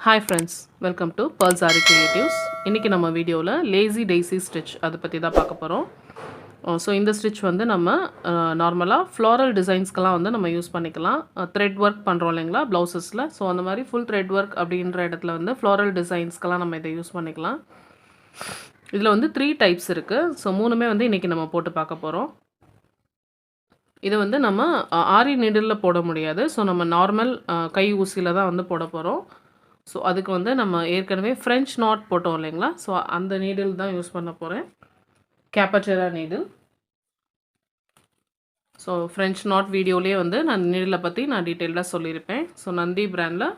Hi friends, welcome to Pearls Aari Creatives. இன்னைக்கு நம்ம வீடியோவில் Lazydaisy stitch அதை பற்றி தான் பார்க்க போகிறோம். ஸோ இந்த ஸ்டிச் வந்து நம்ம நார்மலாக ஃப்ளாரல் டிசைன்ஸ்க்கெலாம் வந்து நம்ம யூஸ் பண்ணிக்கலாம். த்ரெட் ஒர்க் பண்ணுறோம் இல்லைங்களா ப்ளவுசஸில். ஸோ அந்த மாதிரி ஃபுல் த்ரெட் ஒர்க் அப்படின்ற இடத்துல வந்து ஃப்ளாரல் டிசைன்ஸ்க்கெலாம் நம்ம இதை யூஸ் பண்ணிக்கலாம். இதில் வந்து 3 டைப்ஸ் இருக்குது. ஸோ மூணுமே வந்து இன்றைக்கி நம்ம போட்டு பார்க்க போகிறோம். இது வந்து நம்ம ஆரி நீடிலில் போட முடியாது. ஸோ நம்ம நார்மல் கை ஊசியில் தான் வந்து போட போகிறோம். ஸோ அதுக்கு வந்து நம்ம ஏற்கனவே ஃப்ரெஞ்ச் நாட் போட்டோம் இல்லைங்களா, ஸோ அந்த நீடில் தான் யூஸ் பண்ண போகிறேன். கேப்பச்செரா நீடில். ஸோ ஃப்ரெஞ்ச் நாட் வீடியோலேயே வந்து நான் நீடிலை பற்றி நான் டீட்டெயிலாக சொல்லியிருப்பேன். ஸோ நந்தி பிராண்டில்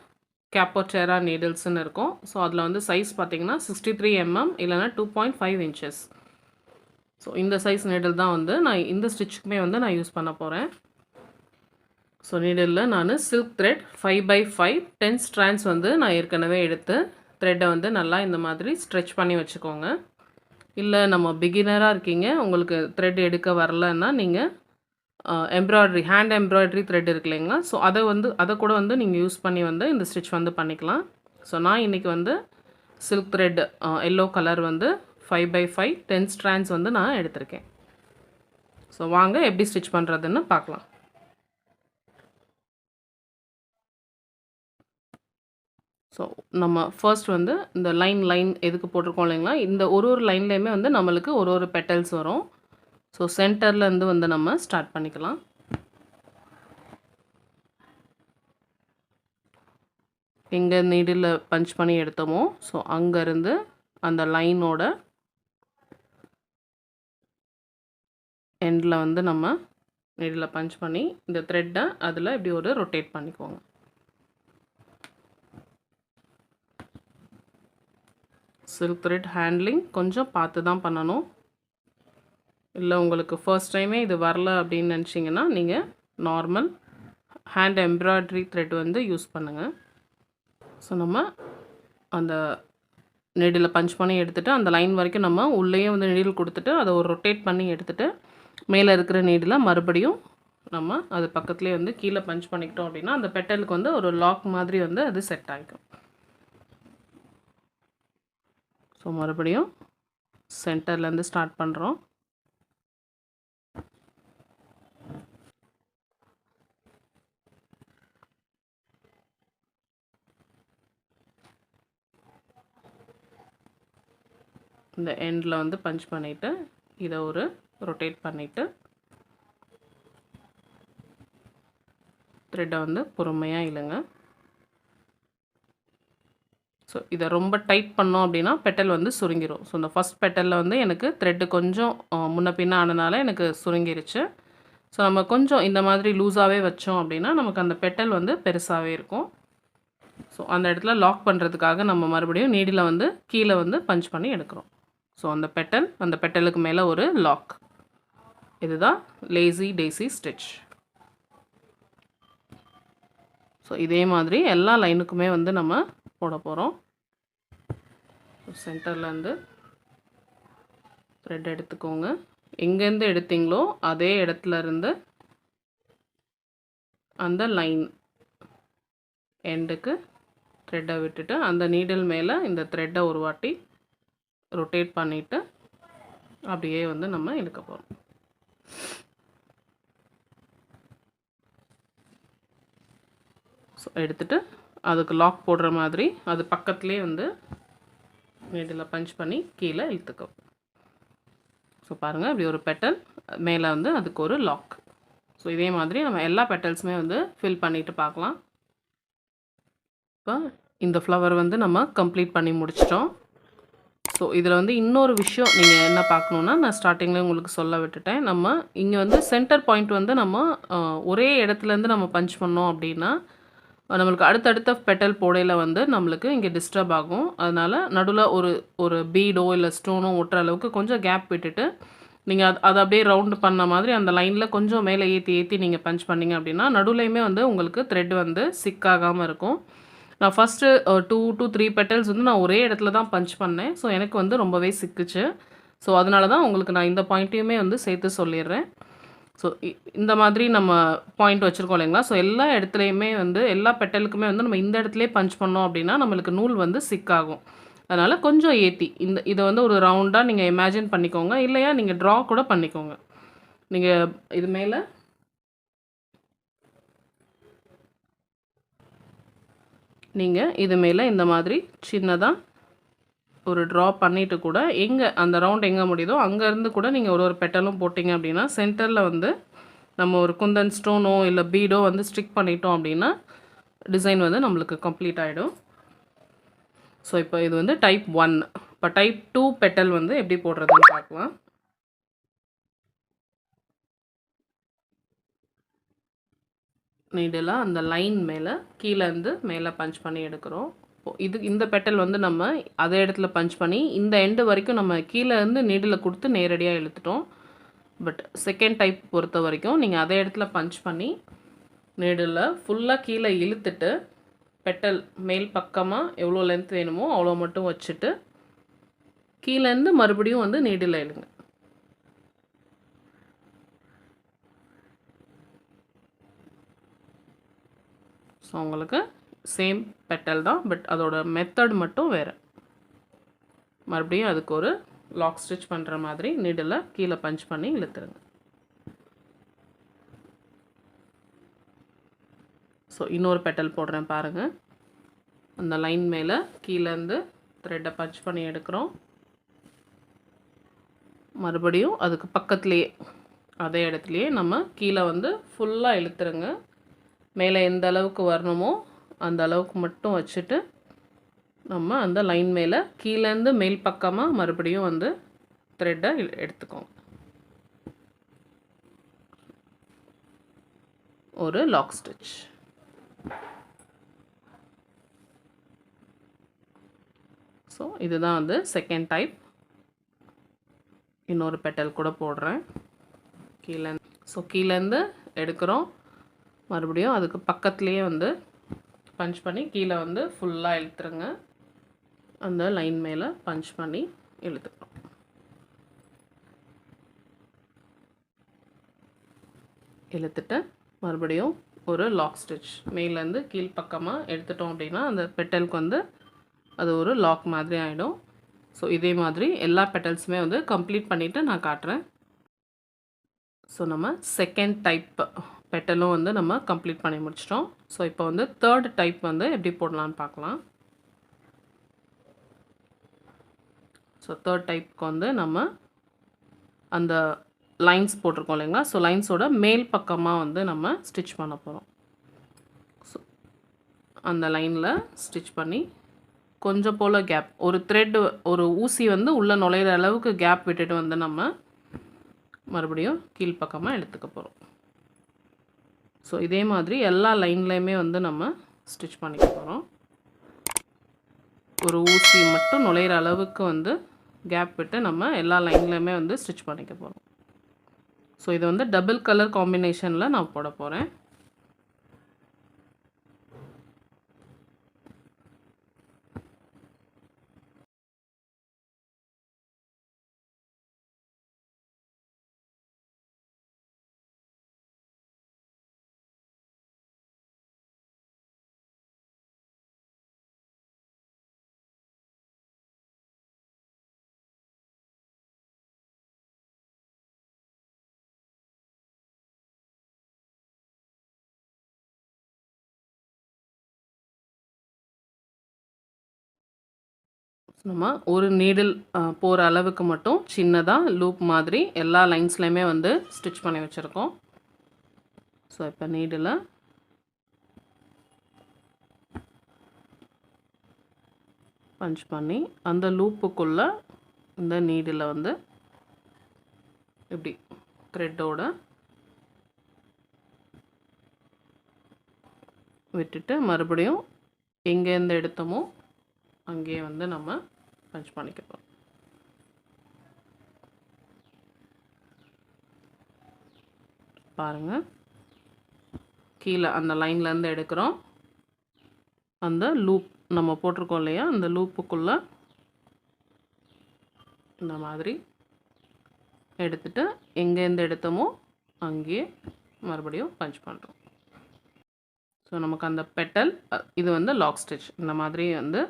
கேப்பச்செரா நீடில்ஸ்ன்னு இருக்கும். ஸோ அதில் வந்து சைஸ் பார்த்திங்கன்னா 63 mm இல்லைனா 2.5 inches. ஸோ இந்த சைஸ் நீடில் தான் வந்து நான் இந்த ஸ்டிச்சுக்குமே வந்து நான் யூஸ் பண்ண போகிறேன். ஸோ நீடிலில் நான் சில்க் த்ரெட் 5x5 10 strands வந்து நான் ஏற்கனவே எடுத்து த்ரெட்டை வந்து நல்லா இந்த மாதிரி ஸ்ட்ரெச் பண்ணி வச்சுக்கோங்க. இல்லை நம்ம பிகினராக இருக்கீங்க, உங்களுக்கு த்ரெட் எடுக்க வரலன்னா நீங்கள் எம்ப்ராய்டரி ஹேண்ட் எம்ப்ராய்டரி த்ரெட் இருக்கு இல்லைங்களா, ஸோ அதை கூட வந்து நீங்கள் யூஸ் பண்ணி வந்து இந்த ஸ்டிச் வந்து பண்ணிக்கலாம். ஸோ நான் இன்றைக்கி வந்து சில்க் த்ரெட் எல்லோ கலர் வந்து 5x5 10 strands வந்து நான் எடுத்திருக்கேன். ஸோ வாங்க எப்படி ஸ்டிச் பண்ணுறதுன்னு பார்க்கலாம். ஸோ நம்ம ஃபர்ஸ்ட் வந்து இந்த லைன் எதுக்கு போட்டிருக்கோம் இல்லைங்களா, இந்த ஒரு லைன்லேயுமே வந்து நம்மளுக்கு ஒரு பெட்டல்ஸ் வரும். ஸோ சென்டர்லேருந்து வந்து நம்ம ஸ்டார்ட் பண்ணிக்கலாம். எங்கே நீடில் பஞ்ச் பண்ணி எடுத்தோமோ ஸோ அங்கேருந்து அந்த லைனோட எண்டில் வந்து நம்ம நீடில் பஞ்ச் பண்ணி இந்த த்ரெட்டை அதில் இப்படி ஒரு ரொட்டேட் பண்ணிக்கோங்க. சில்க் த்ரெட் ஹேண்ட்லிங் கொஞ்சம் பார்த்து தான் பண்ணணும். இல்லை உங்களுக்கு ஃபர்ஸ்ட் டைமே இது வரல அப்படின்னு நினச்சிங்கன்னா நீங்கள் நார்மல் ஹேண்ட் எம்ப்ராய்டரி த்ரெட் வந்து யூஸ் பண்ணுங்கள். ஸோ நம்ம அந்த நெடில் பஞ்ச் பண்ணி எடுத்துகிட்டு அந்த லைன் வரைக்கும் நம்ம உள்ளேயே வந்து நெடில் கொடுத்துட்டு அதை ஒரு ரொட்டேட் பண்ணி எடுத்துகிட்டு மேலே இருக்கிற நெடில் மறுபடியும் நம்ம அது பக்கத்துலேயே வந்து கீழே பஞ்ச் பண்ணிக்கிட்டோம் அப்படின்னா அந்த பெட்டலுக்கு வந்து ஒரு லாக் மாதிரி வந்து அது செட் ஆகிக்கும். ஸோ மறுபடியும் சென்டர்லேருந்து ஸ்டார்ட் பண்ணுறோம். இந்த எண்டில் வந்து பஞ்ச் பண்ணிவிட்டு இதை ஒரு ரொட்டேட் பண்ணிவிட்டு த்ரெட்டை வந்து பொறுமையாக இழுங்க. ஸோ இதை ரொம்ப டைட் பண்ணோம் அப்படின்னா பெட்டல் வந்து சுருங்கிடும். ஸோ இந்த ஃபஸ்ட் பெட்டலில் வந்து எனக்கு த்ரெட்டு கொஞ்சம் முன்ன பின்ன ஆனனால எனக்கு சுருங்கிருச்சு. ஸோ நம்ம கொஞ்சம் இந்த மாதிரி லூஸாகவே வச்சோம் அப்படின்னா நமக்கு அந்த பெட்டல் வந்து பெருசாகவே இருக்கும். ஸோ அந்த இடத்துல லாக் பண்ணுறதுக்காக நம்ம மறுபடியும் நீடில் வந்து கீழே வந்து பஞ்ச் பண்ணி எடுக்கிறோம். ஸோ அந்த பெட்டலுக்கு மேலே ஒரு லாக். இதுதான் Lazydaisy ஸ்டிச். ஸோ இதே மாதிரி எல்லா லைனுக்குமே வந்து நம்ம போட போகிறோம். சென்டர்லேருந்து த்ரெட் எடுத்துக்கோங்க. எங்கேருந்து எடுத்தீங்களோ அதே இடத்துல இருந்து அந்த லைன் எண்டுக்கு த்ரெட்டை விட்டுட்டு அந்த நீடில் மேலே இந்த த்ரெட்டை ஒரு வாட்டி ரொட்டேட் பண்ணிவிட்டு அப்படியே வந்து நம்ம இழுக்க போகிறோம். ஸோ எடுத்துகிட்டு அதுக்கு லாக் போடுற மாதிரி அது பக்கத்துலேயே வந்து நீடில் பஞ்ச் பண்ணி கீழே இழுத்துக்கோ. ஸோ பாருங்கள் இப்படி ஒரு பெட்டல் மேலே வந்து அதுக்கு ஒரு லாக். ஸோ இதே மாதிரி நம்ம எல்லா பெட்டல்ஸுமே வந்து ஃபில் பண்ணிவிட்டு பார்க்கலாம். இப்போ இந்த ஃப்ளவர் வந்து நம்ம கம்ப்ளீட் பண்ணி முடிச்சிட்டோம். ஸோ இதில் வந்து இன்னொரு விஷயம் நீங்கள் என்ன பார்க்கணுன்னா, நான் ஸ்டார்டிங்கில் உங்களுக்கு சொல்ல விட்டுட்டேன். நம்ம இங்கே வந்து சென்டர் பாயிண்ட் வந்து நம்ம ஒரே இடத்துலேருந்து நம்ம பஞ்ச் பண்ணோம் அப்படின்னா நம்மளுக்கு அடுத்தடுத்த பெட்டல் போடையில் வந்து நம்மளுக்கு இங்கே டிஸ்டர்ப் ஆகும். அதனால் நடுவில் ஒரு பீடோ இல்லை ஸ்டோனோ ஒட்டுற அளவுக்கு கொஞ்சம் கேப் விட்டுட்டு நீங்கள் அதை அப்படியே ரவுண்டு பண்ண மாதிரி அந்த லைனில் கொஞ்சம் மேலே ஏற்றி நீங்கள் பஞ்ச் பண்ணிங்க அப்படின்னா நடுவுலையுமே வந்து உங்களுக்கு த்ரெட் வந்து சிக்காகாமல் இருக்கும். நான் ஃபஸ்ட்டு 2 to 3 பெட்டல்ஸ் வந்து நான் ஒரே இடத்துல தான் பஞ்ச் பண்ணேன். ஸோ எனக்கு வந்து ரொம்பவே சிக்குச்சு. ஸோ அதனால தான் உங்களுக்கு நான் இந்த பாயிண்ட்டையுமே வந்து சேர்த்து சொல்லிடுறேன். ஸோ இந்த மாதிரி நம்ம பாயிண்ட் வச்சுருக்கோம் இல்லைங்களா? ஸோ எல்லா இடத்துலையுமே வந்து எல்லா பெட்டலுக்குமே வந்து நம்ம இந்த இடத்துலயே பஞ்ச் பண்ணோம் அப்படின்னா நம்மளுக்கு நூல் வந்து சிக் ஆகும். அதனால் கொஞ்சம் ஏற்றி இதை வந்து ஒரு ரவுண்டாக நீங்கள் இமேஜின் பண்ணிக்கோங்க. இல்லையா நீங்கள் ட்ரா கூட பண்ணிக்கோங்க. நீங்கள் இது மேலே இந்த மாதிரி சின்னதாக ஒரு ட்ரா பண்ணிவிட்டு கூட அந்த ரவுண்ட் எங்கே முடியுதோ அங்கேருந்து கூட நீங்கள் ஒரு பெட்டலும் போட்டிங்க அப்படின்னா சென்டரில் வந்து நம்ம ஒரு குந்தன் ஸ்டோனோ இல்லை பீடோ வந்து ஸ்டிக் பண்ணிட்டோம் அப்படின்னா டிசைன் வந்து நம்மளுக்கு கம்ப்ளீட் ஆகிடும். ஸோ இப்போ இது வந்து டைப் 1. இப்போ டைப் 2 பெட்டல் வந்து எப்படி போடுறதுன்னு பார்க்கலாம். நீடலாக அந்த லைன் மேலே கீழேருந்து மேலே பஞ்ச் பண்ணி எடுக்கிறோம். இந்த பெட்டல் வந்து நம்ம அதே இடத்துல பஞ்ச் பண்ணி இந்த எண்டு வரைக்கும் நம்ம கீழேருந்து நீடில் கொடுத்து நேரடியாக இழுத்துட்டோம். பட் செகண்ட் டைப் பொறுத்த வரைக்கும் நீங்கள் அதே இடத்துல பஞ்ச் பண்ணி நீடில் ஃபுல்லாக கீழே இழுத்துட்டு பெட்டல் மேல் பக்கமாக எவ்வளோ லென்த் வேணுமோ அவ்வளோ மட்டும் வச்சுட்டு கீழேருந்து மறுபடியும் வந்து நீடில் இழுங்க. ஸோ உங்களுக்கு சேம் பெட்டல் தான், பட் அதோட மெத்தட் மட்டும் வேறு. மறுபடியும் அதுக்கு ஒரு லாக் ஸ்டிச் பண்ணுற மாதிரி நீடில் கீழே பஞ்ச் பண்ணி இழுத்துருங்க. ஸோ இன்னொரு பெட்டல் போடுறேன் பாருங்கள். அந்த லைன் மேலே கீழேருந்து த்ரெட்டை பஞ்ச் பண்ணி எடுக்கிறோம். மறுபடியும் அதுக்கு பக்கத்துலேயே அதே இடத்துலையே நம்ம கீழே வந்து ஃபுல்லாக இழுத்துருங்க. மேலே எந்த அளவுக்கு வரணுமோ அந்த அளவுக்கு மட்டும் வச்சுட்டு நம்ம அந்த லைன் மேலே கீழேருந்து மேல் பக்கமாக மறுபடியும் வந்து த்ரெட்டை எடுத்துக்கோங்க. ஒரு லாக் ஸ்டிச். ஸோ இதுதான் வந்து செகண்ட் டைப். இன்னொரு பெட்டல் கூட போடுறேன் கீழே. ஸோ கீழேருந்து எடுக்கிறோம். மறுபடியும் அதுக்கு பக்கத்துலேயே வந்து பஞ்ச் பண்ணி கீழே வந்து ஃபுல்லாக இழுத்துருங்க. அந்த லைன் மேலே பஞ்ச் பண்ணி இழுத்துக்கிறோம். இழுத்துட்டு மறுபடியும் ஒரு லாக் ஸ்டிச் மேலேருந்து கீழ் பக்கமாக எடுத்துட்டோம் அப்படின்னா அந்த பெட்டலுக்கு வந்து அது ஒரு லாக் மாதிரி ஆகிடும். ஸோ இதே மாதிரி எல்லா பெட்டல்ஸுமே வந்து கம்ப்ளீட் பண்ணிவிட்டு நான் காட்டுறேன். ஸோ நம்ம செகண்ட் டைப் பெட்டலும் வந்து நம்ம கம்ப்ளீட் பண்ணி முடிச்சிட்டோம். ஸோ இப்போ வந்து தேர்ட் டைப் வந்து எப்படி போடலான்னு பார்க்கலாம். ஸோ தேர்ட் டைப்புக்கு வந்து நம்ம அந்த லைன்ஸ் போட்டிருக்கோம் இல்லைங்களா? ஸோ லைன்ஸோட மேல் பக்கமாக வந்து நம்ம ஸ்டிச் பண்ண போகிறோம். ஸோ அந்த லைனில் ஸ்டிச் பண்ணி கொஞ்சம் போல் கேப், ஒரு த்ரெட், ஒரு ஊசி வந்து உள்ளே நுழையிற அளவுக்கு கேப் விட்டுட்டு வந்து நம்ம மறுபடியும் கீழ்ப்பக்கமாக எடுத்துக்க போகிறோம். ஸோ இதே மாதிரி எல்லா லைன்லேயுமே வந்து நம்ம ஸ்டிச் பண்ணிக்க போகிறோம். ஒரு ஊசி மட்டும் நுழையிற அளவுக்கு வந்து கேப் விட்டு நம்ம எல்லா லைன்லேயுமே வந்து ஸ்டிச் பண்ணிக்க போகிறோம். ஸோ இது வந்து டபுள் கலர் காம்பினேஷனில் நான் போட போகிறேன். நம்ம ஒரு நீடில் போகிற அளவுக்கு மட்டும் சின்னதாக லூப் மாதிரி எல்லா லைன்ஸ்லையுமே வந்து ஸ்டிச் பண்ணி வச்சுருக்கோம். ஸோ இப்போ நீடில் பஞ்ச் பண்ணி அந்த லூப்புக்குள்ளே இந்த நீடில் வந்து இப்படி த்ரெட்டோட விட்டுட்டு மறுபடியும் எங்கேருந்து எடுத்தோமோ அங்கேயே வந்து நம்ம பஞ்ச் பண்ணிக்க போகிறோம். பாருங்கள், கீழே அந்த லைன்லேருந்து எடுக்கிறோம். அந்த லூப் நம்ம போட்டிருக்கோம் இல்லையா, அந்த லூப்புக்குள்ளே இந்த மாதிரி எடுத்துட்டு எங்கேருந்து எடுத்தோமோ அங்கேயே மறுபடியும் பஞ்ச் பண்ணுறோம். ஸோ நமக்கு அந்த பெட்டல் இது வந்து லாக் ஸ்டிச். இந்த மாதிரி வந்து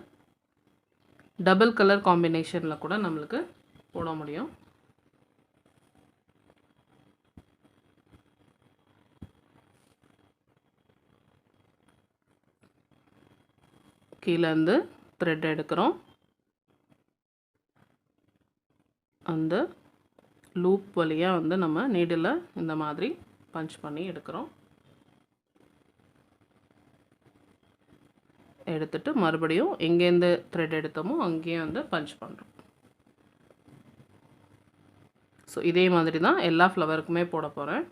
டபுள் கலர் காம்பினேஷனில் கூட நம்மளுக்கு போட முடியும். கீழேருந்து த்ரெட் எடுக்கிறோம். அந்த லூப் வழியாக வந்து நம்ம நீடில் இந்த மாதிரி பஞ்ச் பண்ணி எடுக்கிறோம். எடுத்துட்டு மறுபடியும் எங்கேருந்து த்ரெட் எடுத்தோமோ அங்கேயே வந்து பஞ்ச் பண்ணுறோம். ஸோ இதே மாதிரி தான் எல்லா ஃப்ளவருக்குமே போட போகிறேன்.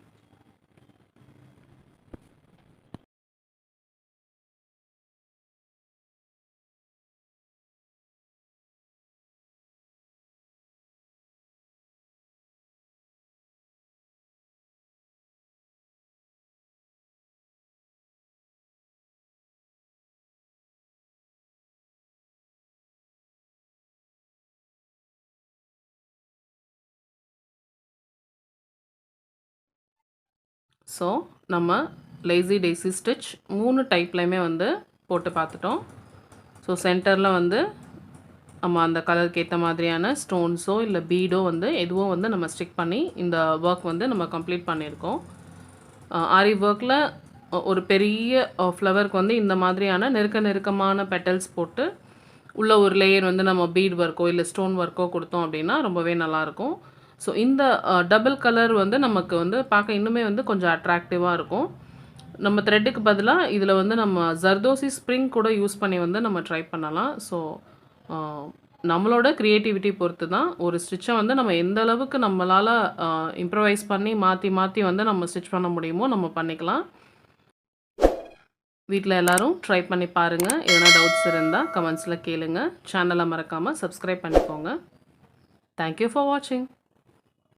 ஸோ நம்ம லேசி டேசி ஸ்டிச் 3 டைப்லையுமே வந்து போட்டு பார்த்துட்டோம். ஸோ சென்டரில் வந்து நம்ம அந்த கலருக்கு ஏற்ற மாதிரியான ஸ்டோன்ஸோ இல்லை பீடோ வந்து எதுவும் வந்து நம்ம ஸ்டிக் பண்ணி இந்த ஒர்க் வந்து நம்ம கம்ப்ளீட் பண்ணியிருக்கோம். ஆரி ஒர்க்கில் ஒரு பெரிய ஃப்ளவருக்கு வந்து இந்த மாதிரியான நெருக்கமான பெட்டல்ஸ் போட்டு உள்ள ஒரு லேயர் வந்து நம்ம பீட் ஒர்க்கோ இல்லை ஸ்டோன் ஒர்க்கோ கொடுத்தோம் அப்படின்னா ரொம்பவே நல்லாயிருக்கும். ஸோ இந்த டபுள் கலர் வந்து நமக்கு வந்து பார்க்க இன்னுமே வந்து கொஞ்சம் அட்ராக்டிவாக இருக்கும். நம்ம த்ரெட்டுக்கு பதிலாக இதில் வந்து நம்ம ஜர்தோசி ஸ்ப்ரிங் கூட யூஸ் பண்ணி வந்து நம்ம ட்ரை பண்ணலாம். ஸோ நம்மளோட க்ரியேட்டிவிட்டி பொறுத்து தான் ஒரு ஸ்டிச்சை வந்து நம்ம எந்த அளவுக்கு நம்மளால் இம்ப்ரவைஸ் பண்ணி மாற்றி வந்து நம்ம ஸ்டிச் பண்ண முடியுமோ நம்ம பண்ணிக்கலாம். வீட்டில் எல்லோரும் ட்ரை பண்ணி பாருங்கள். எதனா டவுட்ஸ் இருந்தால் கமெண்ட்ஸில் கேளுங்க. சேனலை மறக்காமல் சப்ஸ்கிரைப் பண்ணிக்கோங்க. தேங்க்யூ ஃபார் வாட்சிங்.